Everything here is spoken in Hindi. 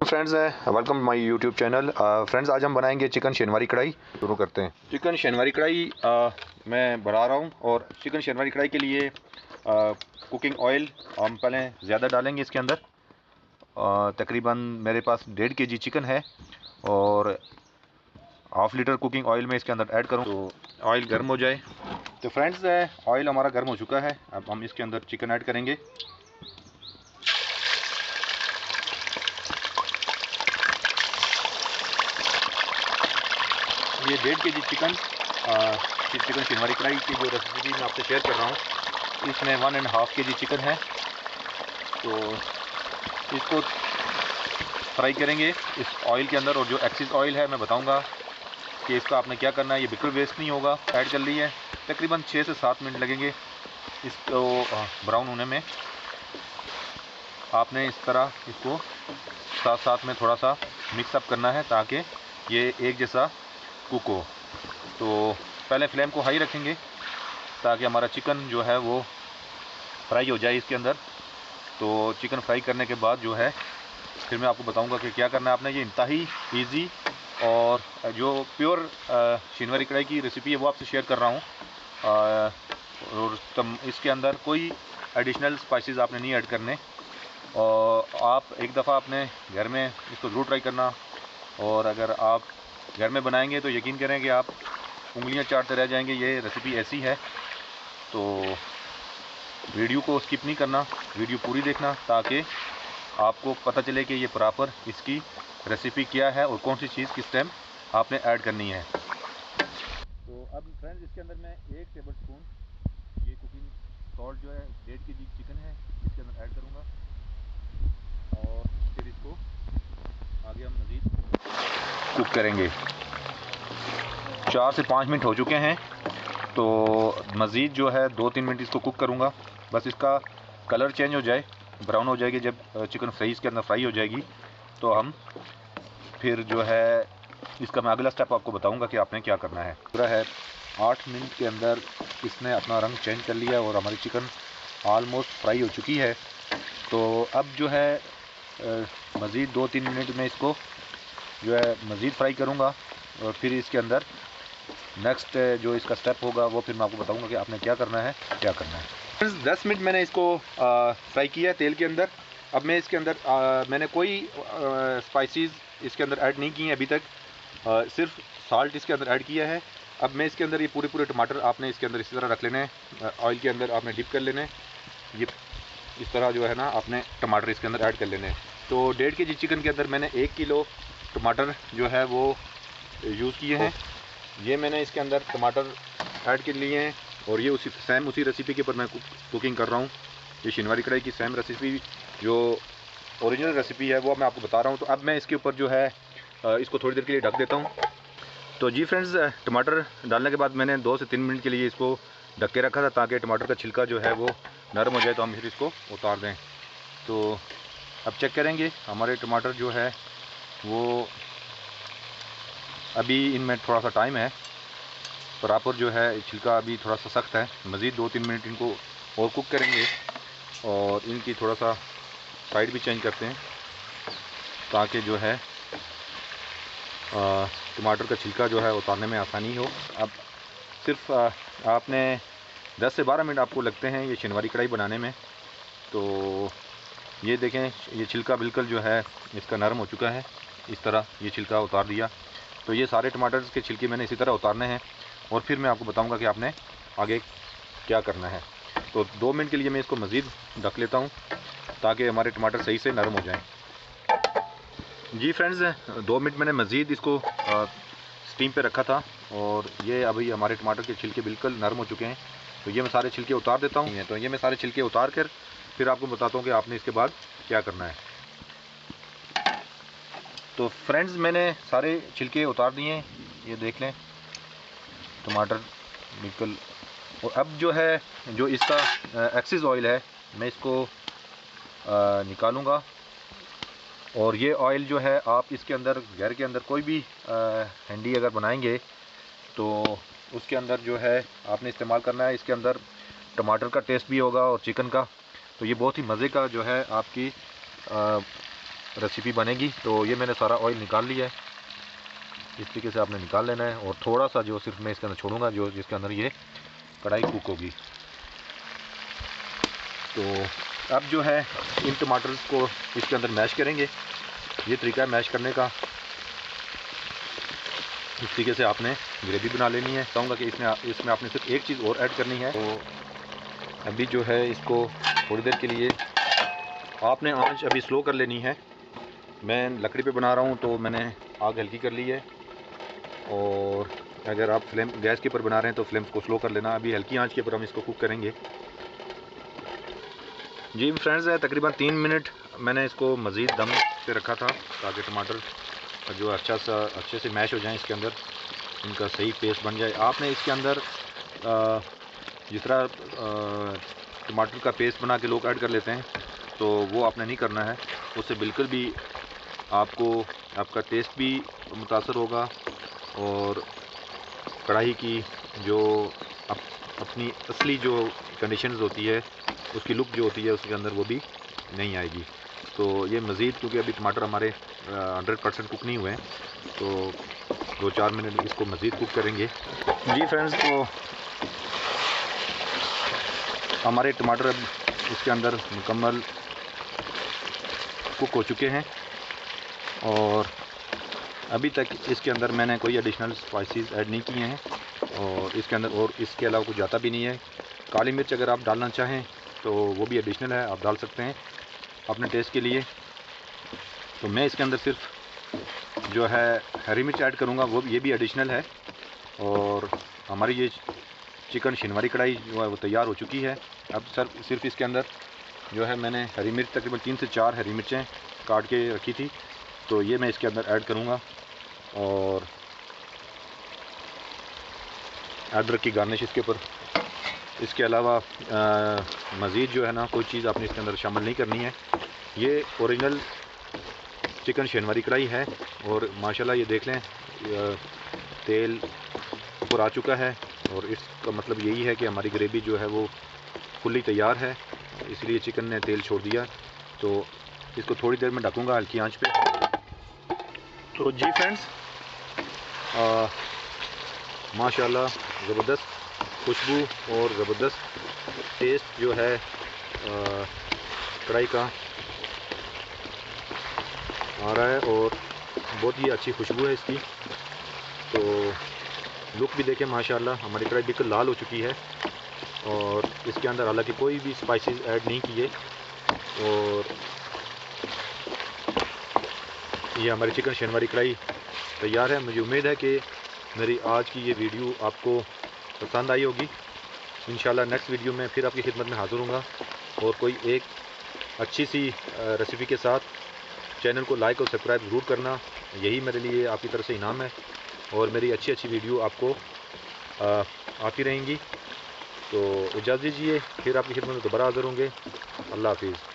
Friends welcome my YouTube channel. Friends आज हम बनाएंगे चिकन शनिवारी कढ़ाई। शुरू करते हैं। चिकन शनिवारी कढ़ाई मैं बना रहा हूं और चिकन शनिवारी कढ़ाई के लिए कुकिंग ऑयल हम पहले ज़्यादा डालेंगे इसके अंदर। तकरीबन मेरे पास 1.5 kg चिकन है और हाफ़ लीटर कुकिंग ऑयल में इसके अंदर ऐड करूं तो ऑयल गर्म हो जाए। तो फ्रेंड्स ऑयल हमारा गर्म हो चुका है। अब हम इसके अंदर चिकन ऐड करेंगे। ये 1.5 kg चिकन शनिवारी कढ़ाई की जो रेसिपी मैं आपसे शेयर कर रहा हूँ, इसमें 1.5 kg चिकन है। तो इसको फ्राई करेंगे इस ऑयल के अंदर। और जो एक्सिस ऑयल है मैं बताऊंगा कि इसका आपने क्या करना है। ये बिल्कुल वेस्ट नहीं होगा। ऐड कर ली है। तकरीबन 6 से 7 मिनट लगेंगे इसको ब्राउन होने में। आपने इस तरह इसको साथ साथ में थोड़ा सा मिक्सअप करना है ताकि ये एक जैसा कुक हो। तो पहले फ्लेम को हाई रखेंगे ताकि हमारा चिकन जो है वो फ्राई हो जाए इसके अंदर। तो चिकन फ्राई करने के बाद जो है फिर मैं आपको बताऊंगा कि क्या करना है आपने। ये इंतहाई इजी और जो प्योर शनिवारी कढ़ाई की रेसिपी है वो आपसे शेयर कर रहा हूँ। और इसके अंदर कोई एडिशनल स्पाइसेस आपने नहीं ऐड करने। और आप एक दफ़ा अपने घर में इसको ज़रूर ट्राई करना। और अगर आप घर में बनाएंगे तो यकीन करें कि आप उंगलियां चाटते रह जाएंगे। ये रेसिपी ऐसी है तो वीडियो को स्किप नहीं करना, वीडियो पूरी देखना ताकि आपको पता चले कि ये प्रॉपर इसकी रेसिपी क्या है और कौन सी चीज़ किस टाइम आपने ऐड करनी है। तो अब फ्रेंड्स इसके अंदर मैं 1 टेबल स्पून ये कुकिंग सॉल्ट जो है 1.5 kg चिकन है इसके अंदर ऐड करूँगा। और फिर इसको आगे हम मज़ीद कुक करेंगे। 4 से 5 मिनट हो चुके हैं तो मज़ीद जो है 2-3 मिनट इसको कुक करूँगा। बस इसका कलर चेंज हो जाए, ब्राउन हो जाएगी। जब चिकन फ्राई इसके अंदर फ्राई हो जाएगी तो हम फिर जो है इसका मैं अगला स्टेप आपको बताऊंगा कि आपने क्या करना है। पूरा है 8 मिनट के अंदर इसने अपना रंग चेंज कर लिया और हमारी चिकन ऑलमोस्ट फ्राई हो चुकी है। तो अब जो है मज़ीद 2-3 मिनट में इसको जो है मज़ीद फ्राई करूँगा और फिर इसके अंदर नेक्स्ट जो इसका स्टेप होगा वो फिर मैं आपको बताऊंगा कि आपने क्या करना है क्या करना है। 10 मिनट मैंने इसको फ्राई किया है तेल के अंदर। अब मैं इसके अंदर मैंने कोई स्पाइसेस इसके अंदर ऐड नहीं किए हैं अभी तक। सिर्फ साल्ट इसके अंदर ऐड किया है। अब मैं इसके अंदर ये पूरे टमाटर आपने इसके अंदर इसी तरह रख लेने हैं। ऑयल के अंदर आपने डिप कर लेने हैं। ये इस तरह जो है ना आपने टमाटर इसके अंदर ऐड कर लेने हैं। तो 1.5 kg चिकन के अंदर मैंने 1 किलो टमाटर जो है वो यूज़ किए हैं। ये मैंने इसके अंदर टमाटर ऐड कर लिए हैं और ये उसी रेसिपी के ऊपर मैं कुकिंग कर रहा हूँ। ये शनिवारी कढ़ाई की सेम रेसिपी जो ओरिजिनल रेसिपी है वो मैं आपको बता रहा हूँ। तो अब मैं इसके ऊपर जो है इसको थोड़ी देर के लिए ढक देता हूँ। तो जी फ्रेंड्स टमाटर डालने के बाद मैंने 2 से 3 मिनट के लिए इसको ढक के रखा था ताकि टमाटर का छिलका जो है वो नरम हो जाए तो हम फिर इसको उतार दें। तो अब चेक करेंगे हमारे टमाटर जो है वो अभी इनमें थोड़ा सा टाइम है। प्रॉपर जो है छिलका अभी थोड़ा सा सख्त है। मज़ीद 2-3 मिनट इनको और कुक करेंगे और इनकी थोड़ा सा साइड भी चेंज करते हैं ताकि जो है टमाटर का छिलका जो है उतारने में आसानी हो। अब सिर्फ आपने 10 से 12 मिनट आपको लगते हैं ये शनिवारी कढ़ाई बनाने में। तो ये देखें ये छिलका बिल्कुल जो है इसका नरम हो चुका है। इस तरह ये छिलका उतार दिया। तो ये सारे टमाटर के छिलके मैंने इसी तरह उतारने हैं और फिर मैं आपको बताऊंगा कि आपने आगे क्या करना है। तो 2 मिनट के लिए मैं इसको मज़ीद ढक लेता हूं ताकि हमारे टमाटर सही से नरम हो जाएं। जी फ्रेंड्स 2 मिनट मैंने मज़ीद इसको स्टीम पे रखा था और ये अभी हमारे टमाटर के छिलके बिल्कुल नरम हो चुके हैं। तो ये मैं सारे छिलके उतार देता हूँ। तो ये मैं सारे छिलके उतार कर फिर आपको बताता हूँ कि आपने इसके बाद क्या करना है। तो फ्रेंड्स मैंने सारे छिलके उतार दिए हैं। ये देख लें टमाटर बिल्कुल। और अब जो है जो इसका एक्सिस ऑयल है मैं इसको निकालूंगा। और ये ऑयल जो है आप इसके अंदर घर के अंदर कोई भी हैंडी अगर बनाएंगे तो उसके अंदर जो है आपने इस्तेमाल करना है। इसके अंदर टमाटर का टेस्ट भी होगा और चिकन का। तो ये बहुत ही मज़े का जो है आपकी रेसिपी बनेगी। तो ये मैंने सारा ऑयल निकाल लिया है, इस तरीके से आपने निकाल लेना है। और थोड़ा सा जो सिर्फ मैं इसके अंदर छोड़ूंगा, जो जिसके अंदर ये कढ़ाई कुक होगी। तो अब जो है इन टमाटर को इसके अंदर मैश करेंगे। ये तरीका है मैश करने का। इस तरीके से आपने ग्रेवी बना लेनी है। कहूँगा कि इसमें आपने सिर्फ एक चीज़ और ऐड करनी है। तो अभी जो है इसको थोड़ी देर के लिए आपने आंच अभी स्लो कर लेनी है। मैं लकड़ी पे बना रहा हूँ तो मैंने आग हल्की कर ली है। और अगर आप फ्लेम गैस के ऊपर बना रहे हैं तो फ्लेम को स्लो कर लेना। अभी हल्की आंच के ऊपर हम इसको कुक करेंगे। जी फ्रेंड्स, तकरीबन 3 मिनट मैंने इसको मज़ीद दम पे रखा था ताकि टमाटर जो अच्छे से मैश हो जाएं, इसके अंदर इनका सही पेस्ट बन जाए। आपने इसके अंदर जिस तरह टमाटर का पेस्ट बना के लोग ऐड कर लेते हैं, तो वो आपने नहीं करना है। उससे बिल्कुल भी आपका टेस्ट भी मुतासर होगा और कढ़ाई की जो अपनी असली जो कंडीशंस होती है, उसकी लुक जो होती है उसके अंदर वो भी नहीं आएगी। तो ये मज़ीद, क्योंकि अभी टमाटर हमारे 100% कुक नहीं हुए हैं, तो 2-4 मिनट इसको मज़ीद कुक करेंगे। जी फ्रेंड्स, तो हमारे टमाटर अब इसके अंदर मुकम्मल कुक हो चुके हैं। और अभी तक इसके अंदर मैंने कोई एडिशनल स्पाइसेस ऐड नहीं किए हैं और इसके अंदर और इसके अलावा कुछ जाता भी नहीं है। काली मिर्च अगर आप डालना चाहें तो वो भी एडिशनल है, आप डाल सकते हैं अपने टेस्ट के लिए। तो मैं इसके अंदर सिर्फ जो है हरी मिर्च ऐड करूँगा, वो ये भी एडिशनल है। और हमारी ये चिकन शिनवारी कढ़ाई जो है वो तैयार हो चुकी है। अब सिर्फ इसके अंदर जो है मैंने हरी मिर्च तकरीबन 3 से 4 हरी मिर्चें काट के रखी थी, तो ये मैं इसके अंदर ऐड करूँगा। और अदरक की गार्निश इसके ऊपर। इसके अलावा मज़ीद जो है ना, कोई चीज़ आपने इसके अंदर शामिल नहीं करनी है। ये ओरिजिनल चिकन शिनवारी कढ़ाई है और माशाल्लाह ये देख लें, तेल ऊपर आ चुका है। और इसका मतलब यही है कि हमारी ग्रेवी जो है वो फुल्ली तैयार है, इसलिए चिकन ने तेल छोड़ दिया। तो इसको थोड़ी देर में ढकूँगा हल्की आंच पे। तो जी फ्रेंड्स, माशाल्लाह ज़बरदस्त खुशबू और ज़बरदस्त टेस्ट जो है कढ़ाई का आ रहा है और बहुत ही अच्छी खुशबू है इसकी। तो लुक भी देखें, माशाल्लाह हमारी कढ़ाई बिल्कुल लाल हो चुकी है और इसके अंदर हालांकि कोई भी स्पाइसेस ऐड नहीं किए। और ये हमारी चिकन शिनवारी कढ़ाई तैयार है। मुझे उम्मीद है कि मेरी आज की ये वीडियो आपको पसंद आई होगी। इंशाल्लाह नेक्स्ट वीडियो में फिर आपकी खिदमत में हाज़िर होऊंगा और कोई एक अच्छी सी रेसिपी के साथ। चैनल को लाइक और सब्सक्राइब ज़रूर करना, यही मेरे लिए आपकी तरफ से इनाम है। और मेरी अच्छी वीडियो आपको आती रहेंगी। तो इजाज़त दीजिए, फिर आपकी खिदमत में दोबारा हाज़िर होंगे। अल्लाह हाफिज़।